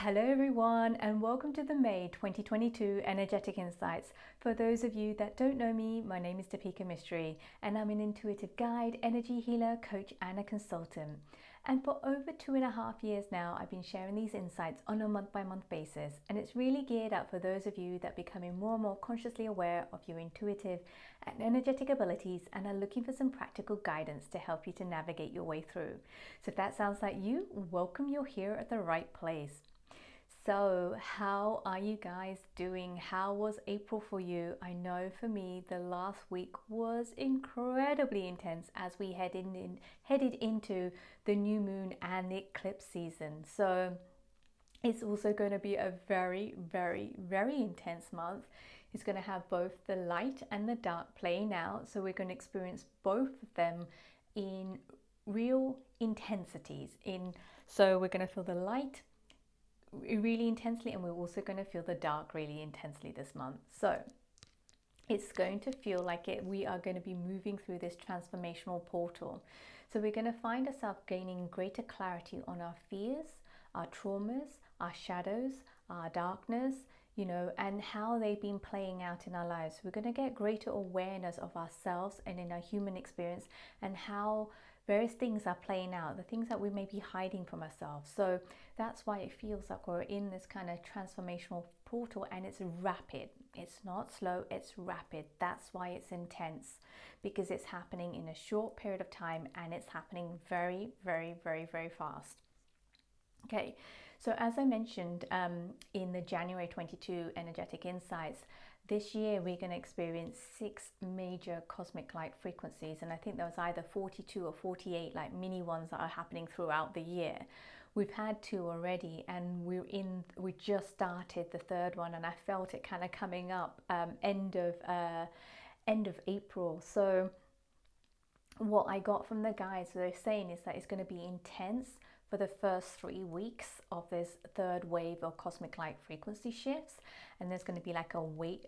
Hello everyone and welcome to the May 2022 Energetic Insights. For those of you that don't know me, my name is Depika Mystery and I'm an intuitive guide, energy healer, coach and a consultant. And for over 2.5 years now, I've been sharing these insights on a month-by-month basis, and it's really geared up for those of you that are becoming more and more consciously aware of your intuitive and energetic abilities and are looking for some practical guidance to help you to navigate your way through. So if that sounds like you, welcome, you're here at the right place. So how are you guys doing? How was April for you? I know for me, the last week was incredibly intense as we headed into the new moon and the eclipse season. So it's also going to be a very, very, very intense month. It's going to have both the light and the dark playing out. So we're going to experience both of them in real intensities. So we're going to feel the light really intensely, and we're also going to feel the dark really intensely this month. So it's going to feel like we are going to be moving through this transformational portal. So we're going to find ourselves gaining greater clarity on our fears, our traumas, our shadows, our darkness, and how they've been playing out in our lives. We're going to get greater awareness of ourselves and in our human experience and how various things are playing out, the things that we may be hiding from ourselves. So that's why it feels like we're in this kind of transformational portal, and it's rapid. It's not slow, it's rapid. That's why it's intense, because it's happening in a short period of time and it's happening very, very, very, very fast. Okay, so as I mentioned in the January 22 Energetic Insights, this year we're going to experience 6 major cosmic light frequencies, and I think there was either 42 or 48 like mini ones that are happening throughout the year. We've had 2 already, and we just started the 3rd one, and I felt it kind of coming up end of April. So what I got from the guides, they're saying, is that it's going to be intense for the first 3 weeks of this 3rd wave of cosmic light frequency shifts, and there's going to be like a week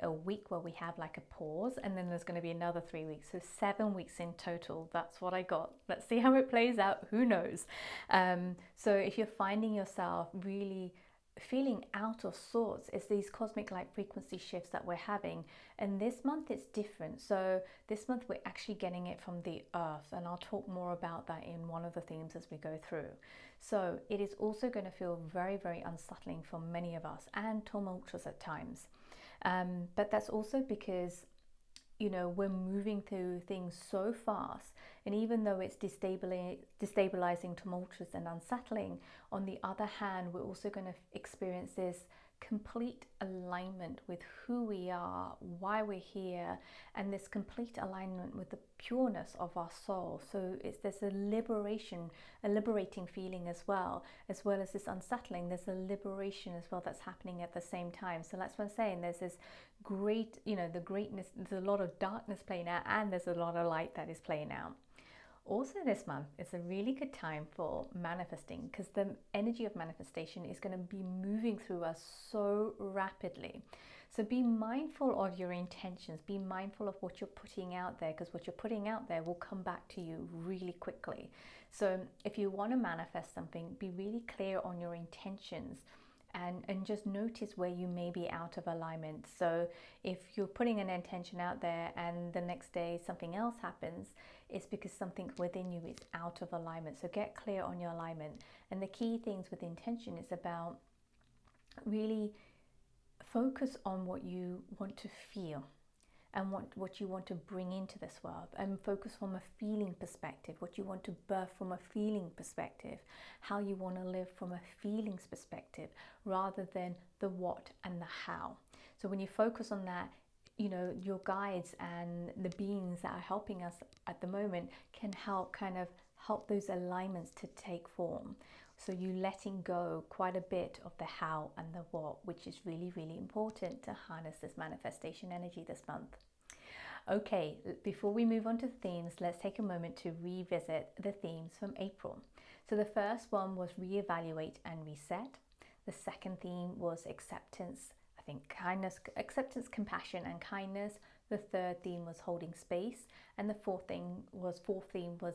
where we have like a pause, and then there's going to be another 3 weeks, so 7 weeks in total. That's what I got. Let's see how it plays out. Who knows? So if you're finding yourself really feeling out of sorts, it's these cosmic light frequency shifts that we're having, and this month it's different. So this month we're actually getting it from the earth, and I'll talk more about that in one of the themes as we go through. So it is also going to feel very, very unsettling for many of us and tumultuous at times, but that's also because we're moving through things so fast, and even though it's destabilizing, tumultuous and unsettling, on the other hand, we're also going to experience this complete alignment with who we are, why we're here, and this complete alignment with the pureness of our soul. So there's a liberating feeling as well as this unsettling. There's a liberation as well that's happening at the same time. So that's what I'm saying. There's this great, the greatness. There's a lot of darkness playing out, and there's a lot of light that is playing out. Also this month is a really good time for manifesting, because the energy of manifestation is going to be moving through us so rapidly. So be mindful of your intentions, be mindful of what you're putting out there, because what you're putting out there will come back to you really quickly. So if you want to manifest something, be really clear on your intentions. And just notice where you may be out of alignment. So if you're putting an intention out there and the next day something else happens, it's because something within you is out of alignment. So get clear on your alignment. And the key things with intention is about really focus on what you want to feel and what you want to bring into this world, and focus from a feeling perspective, what you want to birth from a feeling perspective, how you want to live from a feelings perspective, rather than the what and the how. So when you focus on that, your guides and the beings that are helping us at the moment can help those alignments to take form. So you letting go quite a bit of the how and the what, which is really, really important to harness this manifestation energy this month. Okay, before we move on to the themes, let's take a moment to revisit the themes from April. So the first one was reevaluate and reset. The second theme was acceptance, I think acceptance, compassion and kindness. The third theme was holding space, and the fourth theme was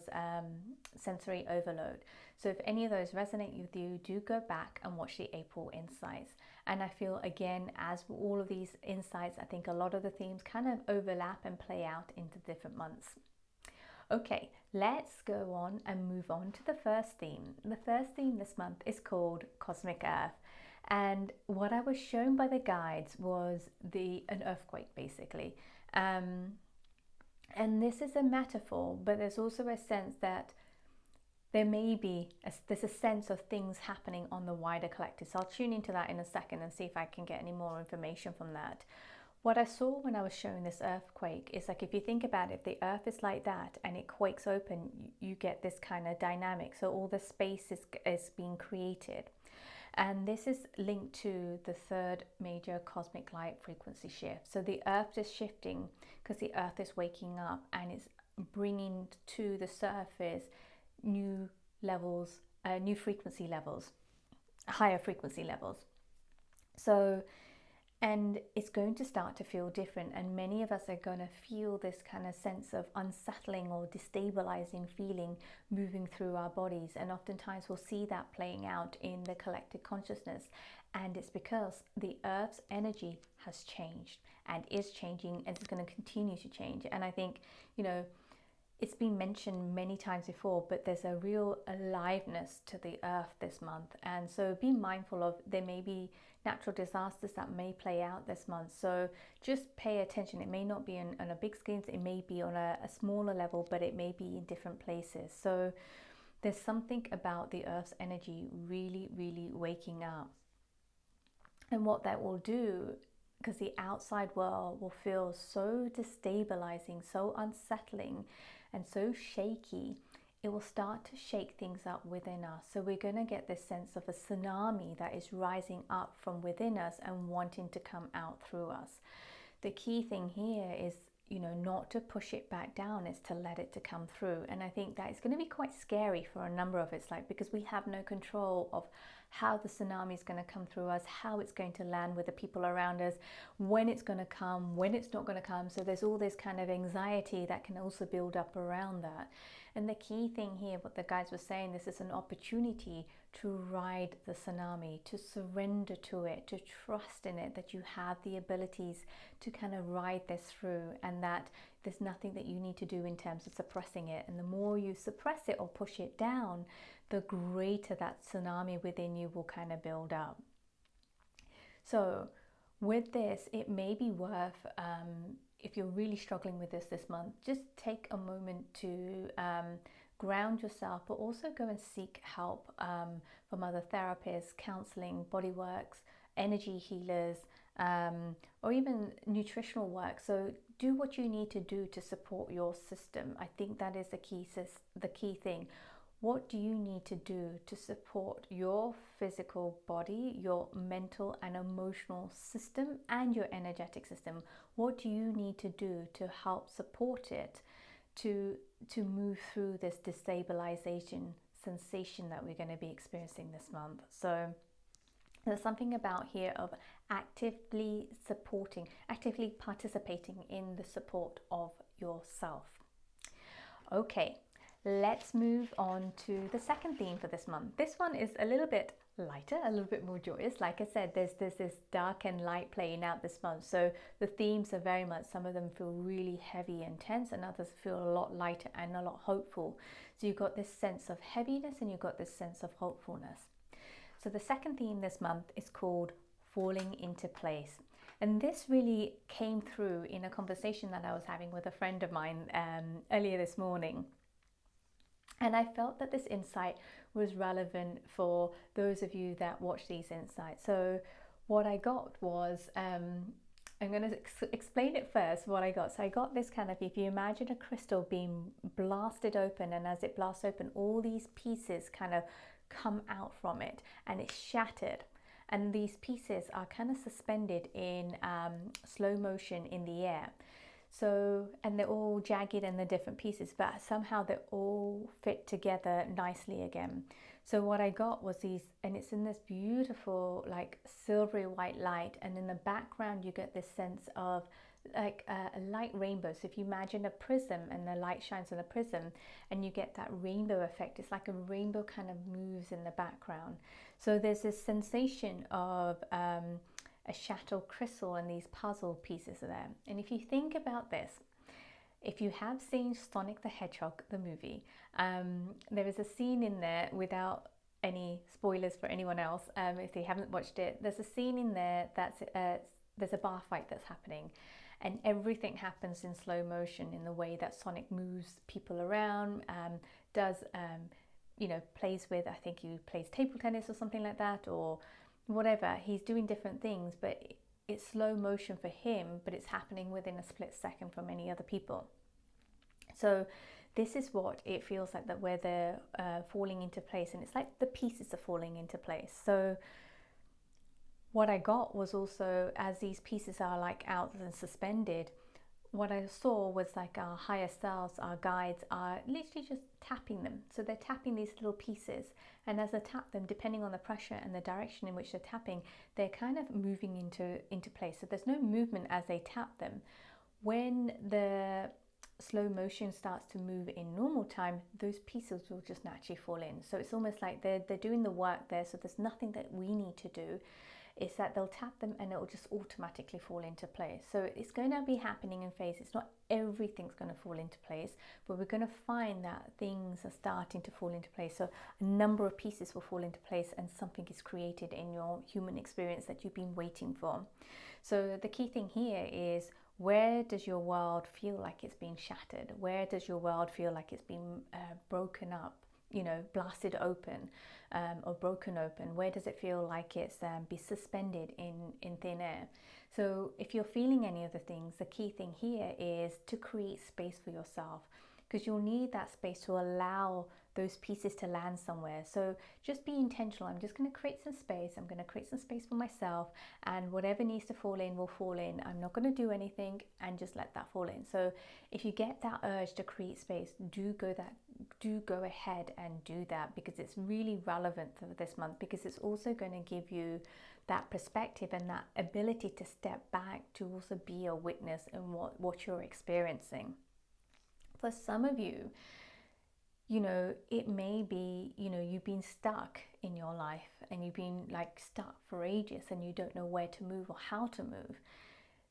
sensory overload. So if any of those resonate with you, do go back and watch the April insights. And I feel, again, as all of these insights, I think a lot of the themes kind of overlap and play out into different months. Okay, let's go on and move on to the first theme. The first theme this month is called Cosmic Earth. And what I was shown by the guides was an earthquake, basically. And this is a metaphor, but there's also a sense that there's a sense of things happening on the wider collective. So I'll tune into that in a second and see if I can get any more information from that. What I saw when I was showing this earthquake is like, if you think about it, if the earth is like that and it quakes open, you get this kind of dynamic. So all the space is being created. And this is linked to the third major cosmic light frequency shift. So the earth is shifting because the earth is waking up and it's bringing to the surface new levels, new frequency levels, higher frequency levels. So, and it's going to start to feel different, and many of us are going to feel this kind of sense of unsettling or destabilizing feeling moving through our bodies, and oftentimes we'll see that playing out in the collective consciousness. And it's because the earth's energy has changed and is changing, and it's going to continue to change. And I think, it's been mentioned many times before, but there's a real aliveness to the earth this month. And so be mindful of, there may be natural disasters that may play out this month. So just pay attention. It may not be on a big scale, it may be on a smaller level, but it may be in different places. So there's something about the earth's energy really, really waking up. And what that will do, because the outside world will feel so destabilizing, so unsettling, and so shaky, it will start to shake things up within us. So we're going to get this sense of a tsunami that is rising up from within us and wanting to come out through us. The key thing here is, not to push it back down, is to let it to come through. And I think that it's going to be quite scary for a number of us, because we have no control of how the tsunami is going to come through us, how it's going to land with the people around us, when it's going to come, when it's not going to come. So there's all this kind of anxiety that can also build up around that. And the key thing here, what the guys were saying, this is an opportunity to ride the tsunami, to surrender to it, to trust in it, that you have the abilities to kind of ride this through, and that there's nothing that you need to do in terms of suppressing it. And the more you suppress it or push it down, the greater that tsunami within you will kind of build up. So with this, it may be worth, if you're really struggling with this month, just take a moment to ground yourself, but also go and seek help from other therapists, counseling, bodyworks, energy healers, or even nutritional work. So do what you need to do to support your system. I think that is the key thing. What do you need to do to support your physical body, your mental and emotional system, and your energetic system? What do you need to do to help support it to move through this destabilization sensation that we're going to be experiencing this month? So there's something about here of actively participating in the support of yourself. Okay. Let's move on to the second theme for this month. This one is a little bit lighter, a little bit more joyous. Like I said, there's this dark and light playing out this month. So the themes are very much, some of them feel really heavy and tense, and others feel a lot lighter and a lot hopeful. So you've got this sense of heaviness and you've got this sense of hopefulness. So the second theme this month is called Falling into Place. And this really came through in a conversation that I was having with a friend of mine earlier this morning. And I felt that this insight was relevant for those of you that watch these insights. So what I got was, I'm going to explain it first, what I got. So I got this kind of, if you imagine a crystal being blasted open, and as it blasts open, all these pieces kind of come out from it and it's shattered. And these pieces are kind of suspended in slow motion in the air. So, and they're all jagged and they're different pieces, but somehow they all fit together nicely again. So what I got was these, and it's in this beautiful like silvery white light, and in the background you get this sense of like a light rainbow. So if you imagine a prism and the light shines on a prism and you get that rainbow effect, it's like a rainbow kind of moves in the background. So there's this sensation of a shattered crystal and these puzzle pieces are there. And if you think about this, if you have seen Sonic the Hedgehog, the movie, there is a scene in there, without any spoilers for anyone else, if they haven't watched it, there's a scene in there that's there's a bar fight that's happening, and everything happens in slow motion in the way that Sonic moves people around, does plays with, I think he plays table tennis or something like that, or whatever. He's doing different things, but it's slow motion for him, but it's happening within a split second for many other people. So this is what it feels like, that where they're falling into place, and it's like the pieces are falling into place. So what I got was also, as these pieces are like out and suspended, what I saw was like our higher selves, our guides, are literally just tapping them. So they're tapping these little pieces, and as they tap them, depending on the pressure and the direction in which they're tapping, they're kind of moving into place. So there's no movement as they tap them. When the slow motion starts to move in normal time, those pieces will just naturally fall in. So it's almost like they're doing the work there, so there's nothing that we need to do. It's that they'll tap them and it will just automatically fall into place. So it's going to be happening in phases. It's not everything's going to fall into place, but we're going to find that things are starting to fall into place. So a number of pieces will fall into place, and something is created in your human experience that you've been waiting for. So the key thing here is, where does your world feel like it's been shattered? Where does your world feel like it's been broken up, blasted open, or broken open? Where does it feel like it's be suspended in thin air? So if you're feeling any of the things, the key thing here is to create space for yourself, because you'll need that space to allow those pieces to land somewhere. So just be intentional. I'm just going to create some space. I'm going to create some space for myself, and whatever needs to fall in will fall in. I'm not going to do anything, and just let that fall in. So if you get that urge to create space, do go ahead and do that, because it's really relevant for this month, because it's also going to give you that perspective and that ability to step back, to also be a witness in what you're experiencing. For some of you, it may be, you've been stuck in your life, and you've been like stuck for ages, and you don't know where to move or how to move.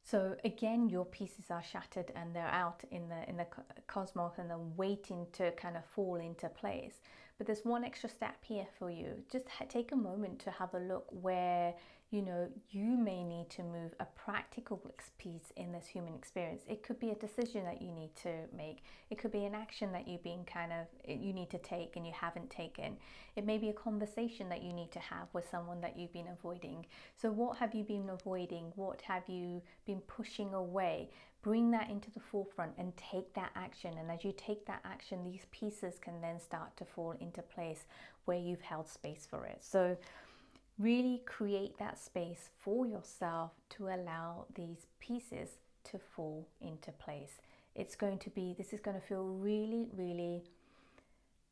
So again, your pieces are shattered and they're out in the cosmos, and they're waiting to kind of fall into place. But there's one extra step here for you. Just take a moment to have a look where you may need to move a practical piece in this human experience. It could be a decision that you need to make. It could be an action that you need to take and you haven't taken. It may be a conversation that you need to have with someone that you've been avoiding. So what have you been avoiding? What have you been pushing away? Bring that into the forefront and take that action. And as you take that action, these pieces can then start to fall into place where you've held space for it. So really create that space for yourself to allow these pieces to fall into place. This is going to feel really, really,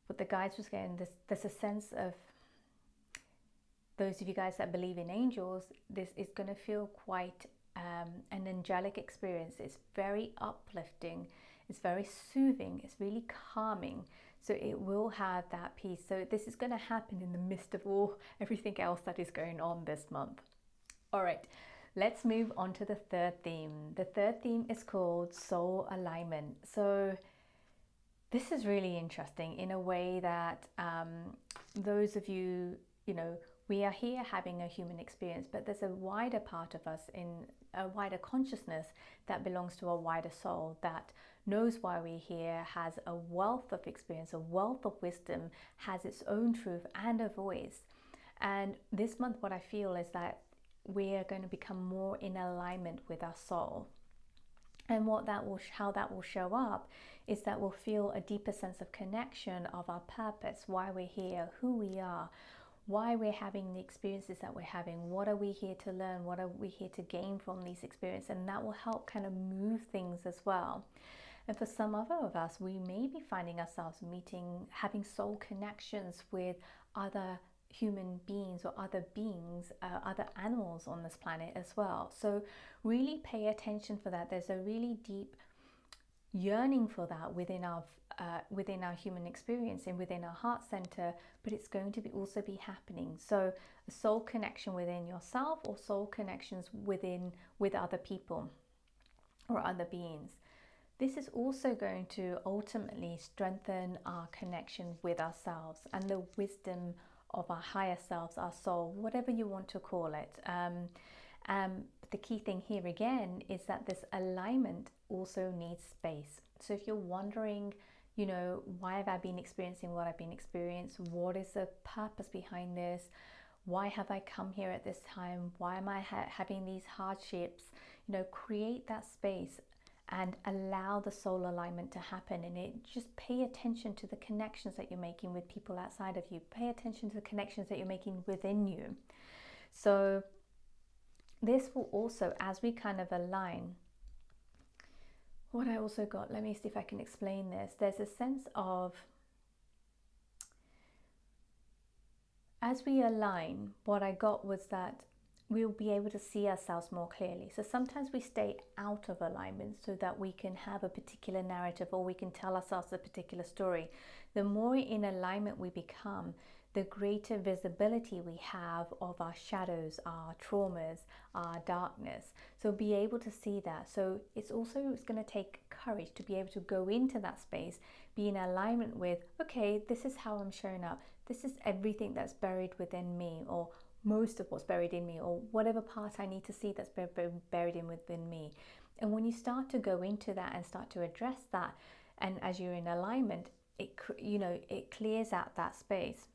what the guides was getting, there's a sense of, those of you guys that believe in angels, this is going to feel quite an angelic experience. It's very uplifting, it's very soothing, it's really calming. So it will have that peace. So this is going to happen in the midst of everything else that is going on this month. All right, let's move on to the third theme. The third theme is called soul alignment. So this is really interesting in a way that those of you, we are here having a human experience, but there's a wider part of us, in a wider consciousness, that belongs to a wider soul, that knows why we're here, has a wealth of experience, a wealth of wisdom, has its own truth and a voice. And this month, what I feel is that we are going to become more in alignment with our soul. And how that will show up is that we'll feel a deeper sense of connection of our purpose, why we're here, who we are, why we're having the experiences that we're having, what are we here to learn, what are we here to gain from these experiences, and that will help kind of move things as well. And for some other of us, we may be finding ourselves having soul connections with other human beings or other beings, other animals on this planet as well. So really pay attention for that. There's a really deep yearning for that within our human experience and within our heart center, but it's going to be also be happening. So a soul connection within yourself, or soul connections with other people or other beings. This is also going to ultimately strengthen our connection with ourselves and the wisdom of our higher selves, our soul, whatever you want to call it. The key thing here again is that this alignment also needs space. So if you're wondering, why have I been experiencing what I've been experiencing? What is the purpose behind this? Why have I come here at this time? Why am I having these hardships? Create that space and allow the soul alignment to happen. And just pay attention to the connections that you're making with people outside of you. Pay attention to the connections that you're making within you. So this will also, as we kind of align, what I also got, let me see if I can explain this. There's a sense of, as we align, what I got was that we'll be able to see ourselves more clearly. So sometimes we stay out of alignment so that we can have a particular narrative, or we can tell ourselves a particular story. The more in alignment we become, the greater visibility we have of our shadows, our traumas, our darkness. So be able to see that. So it's going to take courage to be able to go into that space, be in alignment with, okay, this is how I'm showing up. This is everything that's buried within me, or most of what's buried in me, or whatever part I need to see that's buried within me. And when you start to go into that and start to address that, and as you're in alignment, it clears out that space.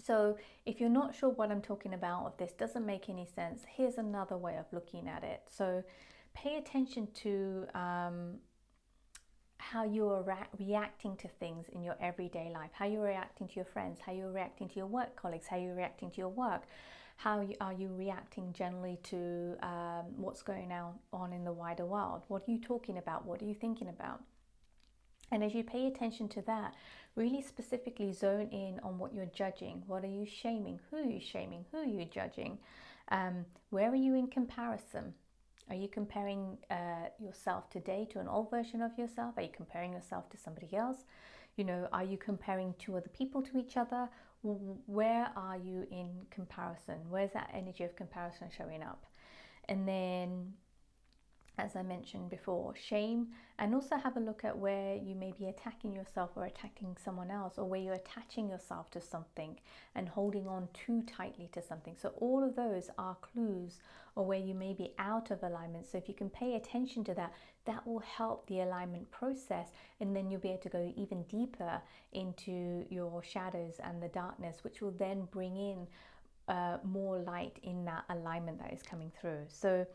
So if you're not sure what I'm talking about, or if this doesn't make any sense, here's another way of looking at it. So pay attention to how you are reacting to things in your everyday life, how you're reacting to your friends, how you're reacting to your work colleagues, how you're reacting to your work, are you reacting generally to what's going on in the wider world. What are you talking about? What are you thinking about? And as you pay attention to that, really specifically zone in on what you're judging. What are you shaming? Who are you shaming? Who are you judging? Where are you in comparison? Are you comparing yourself today to an old version of yourself? Are you comparing yourself to somebody else? Are you comparing two other people to each other? Where are you in comparison? Where's that energy of comparison showing up? And then, as I mentioned before, shame, and also have a look at where you may be attacking yourself or attacking someone else, or where you're attaching yourself to something and holding on too tightly to something. So all of those are clues, or where you may be out of alignment. So if you can pay attention to that, that will help the alignment process, and then you'll be able to go even deeper into your shadows and the darkness, which will then bring in more light in that alignment that is coming through. So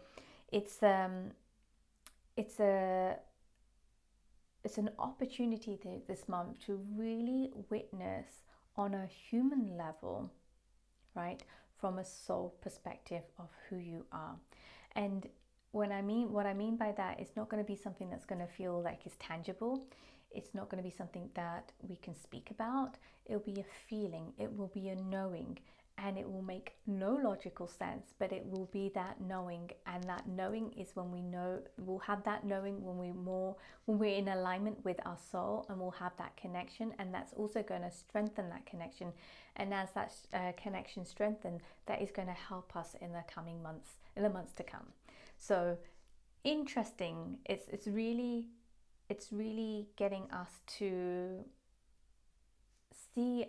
it's an opportunity this month to really witness on a human level, right, from a soul perspective of who you are. And what I mean by that, it's not going to be something that's going to feel like it's tangible. It's not going to be something that we can speak about. It'll be a feeling. It will be a knowing. And it will make no logical sense, but it will be that knowing. And that knowing is when we'll have that knowing when we're in alignment with our soul, and we'll have that connection, and that's also going to strengthen that connection. And as that connection strengthens, that is going to help us in the coming months, in the months to come. So interesting. It's really getting us to see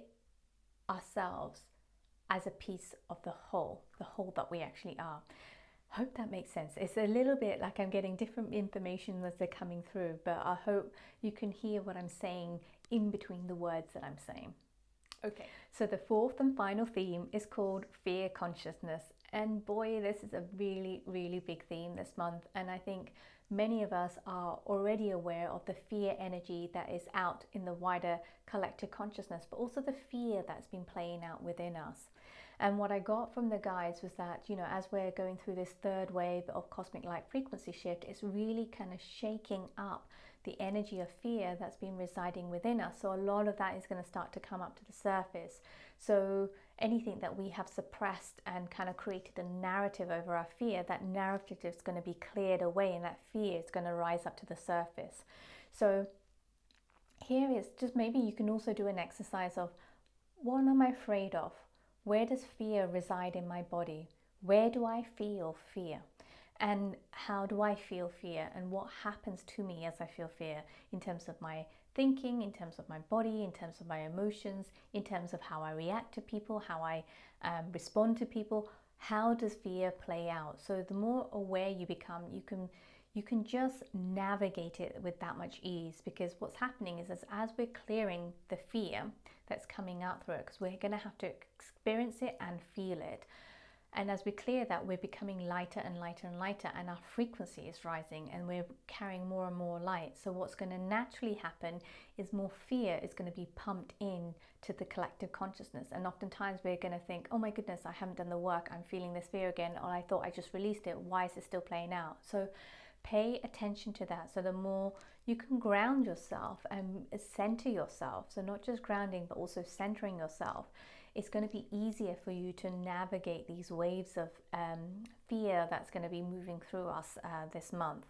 ourselves as a piece of the whole that we actually are. Hope that makes sense. It's a little bit like I'm getting different information as they're coming through, but I hope you can hear what I'm saying in between the words that I'm saying. Okay, so the fourth and final theme is called fear consciousness. And boy, this is a really, really big theme this month. And I think many of us are already aware of the fear energy that is out in the wider collective consciousness, but also the fear that's been playing out within us. And what I got from the guides was that, you know, as we're going through this third wave of cosmic light frequency shift, it's really kind of shaking up the energy of fear that's been residing within us. So a lot of that is going to start to come up to the surface. So anything that we have suppressed and kind of created a narrative over our fear, that narrative is going to be cleared away, and that fear is going to rise up to the surface. So here is just, maybe you can also do an exercise of, what am I afraid of? Where does fear reside in my body? Where do I feel fear? And how do I feel fear? And what happens to me as I feel fear, in terms of my thinking, in terms of my body, in terms of my emotions, in terms of how I react to people, how I respond to people? How does fear play out? So the more aware you become, you can just navigate it with that much ease, because what's happening is, as we're clearing the fear that's coming out through it, because we're going to have to experience it and feel it. And as we clear that, we're becoming lighter and lighter and lighter, and our frequency is rising, and we're carrying more and more light. So what's going to naturally happen is more fear is going to be pumped in to the collective consciousness. And oftentimes we're going to think, oh my goodness, I haven't done the work, I'm feeling this fear again, or I thought I just released it, why is it still playing out? So pay attention to that. So the more you can ground yourself and center yourself, so not just grounding but also centering yourself, it's going to be easier for you to navigate these waves of fear that's going to be moving through us this month.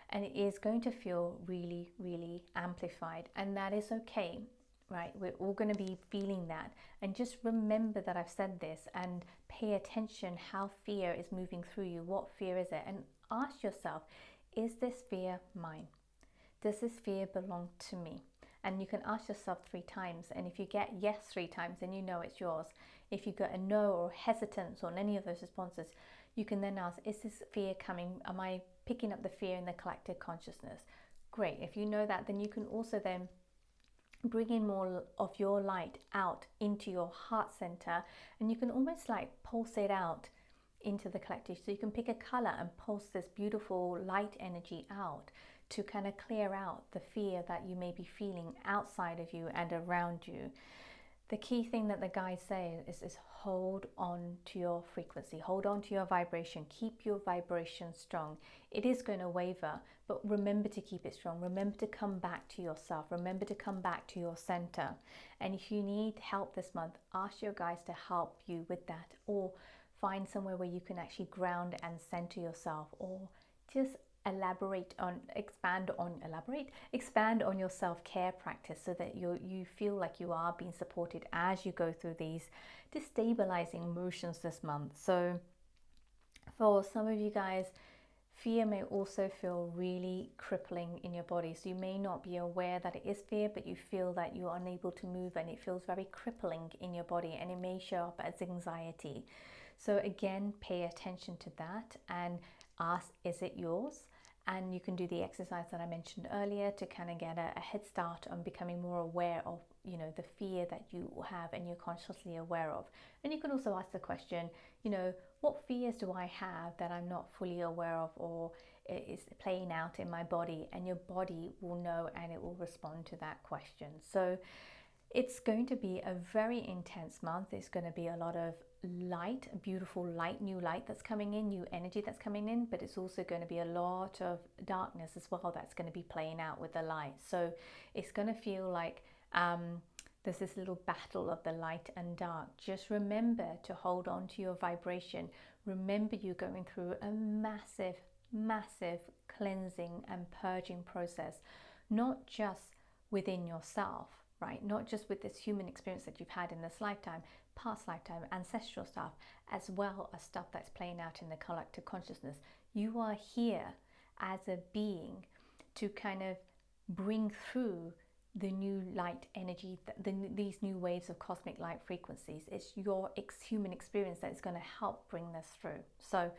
And it is going to feel really, really amplified, and that is okay, right? We're all going to be feeling that. And just remember that I've said this, and pay attention how fear is moving through you. What fear is it? And ask yourself, is this fear mine? Does this fear belong to me? And you can ask yourself 3 times, and if you get yes 3 times, then you know it's yours. If you get a no or hesitance on any of those responses, you can then ask, is this fear coming? Am I picking up the fear in the collective consciousness? Great. If you know that, then you can also then bring in more of your light out into your heart center, and you can almost like pulse it out into the collective. So you can pick a color and pulse this beautiful light energy out to kind of clear out the fear that you may be feeling outside of you and around you. The key thing that the guides say is hold on to your frequency, hold on to your vibration, keep your vibration strong. It is going to waver, but remember to keep it strong. Remember to come back to yourself. Remember to come back to your center. And if you need help this month, ask your guides to help you with that, or find somewhere where you can actually ground and center yourself, or just expand on your self-care practice, so that you feel like you are being supported as you go through these destabilizing emotions this month. So for some of you guys, fear may also feel really crippling in your body. So you may not be aware that it is fear, but you feel that you're unable to move, and it feels very crippling in your body, and it may show up as anxiety. So again, pay attention to that and ask, is it yours? And you can do the exercise that I mentioned earlier to kind of get a head start on becoming more aware of, you know, the fear that you have and you're consciously aware of. And you can also ask the question, you know, what fears do I have that I'm not fully aware of, or is playing out in my body? And your body will know, and it will respond to that question. So it's going to be a very intense month. It's going to be a lot of light, beautiful light, new light that's coming in, new energy that's coming in, but it's also going to be a lot of darkness as well that's going to be playing out with the light. So it's going to feel like there's this little battle of the light and dark. Just remember to hold on to your vibration. Remember, you're going through a massive, massive cleansing and purging process, not just within yourself, right? Not just with this human experience that you've had in this lifetime, past lifetime, ancestral stuff, as well as stuff that's playing out in the collective consciousness. You are here as a being to kind of bring through the new light energy, these new waves of cosmic light frequencies. It's your human experience that is going to help bring this through. So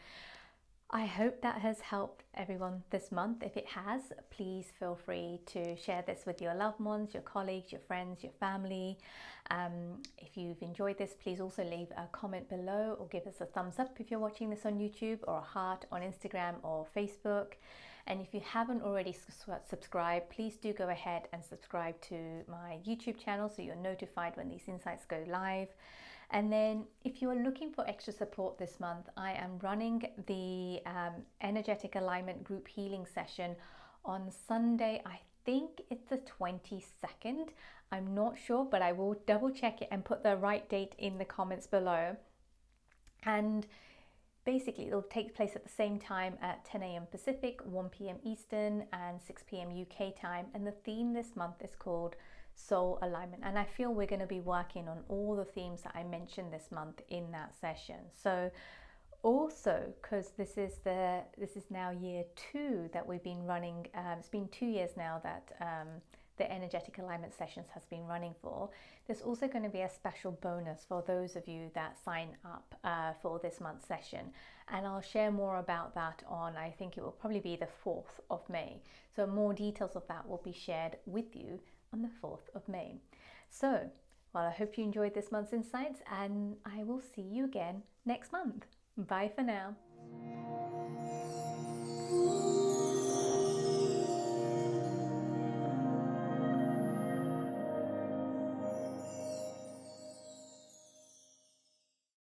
I hope that has helped everyone this month. If it has, please feel free to share this with your loved ones, your colleagues, your friends, your family. If you've enjoyed this, please also leave a comment below, or give us a thumbs up if you're watching this on YouTube, or a heart on Instagram or Facebook. And if you haven't already subscribed, please do go ahead and subscribe to my YouTube channel so you're notified when these insights go live. And then if you are looking for extra support this month, I am running the energetic alignment group healing session on Sunday. I think it's the 22nd. I'm not sure, but I will double check it and put the right date in the comments below. And basically, it'll take place at the same time at 10 a.m. Pacific, 1 p.m. Eastern, and 6 p.m. UK time. And the theme this month is called Soul Alignment. And I feel we're going to be working on all the themes that I mentioned this month in that session. So also, because this is now year 2 that we've been running, it's been 2 years now that the energetic alignment sessions has been running for. There's also going to be a special bonus for those of you that sign up for this month's session, and I'll share more about that on, I think it will probably be the 4th of May. So more details of that will be shared with you on the 4th of May. So, well, I hope you enjoyed this month's insights, and I will see you again next month. Bye for now.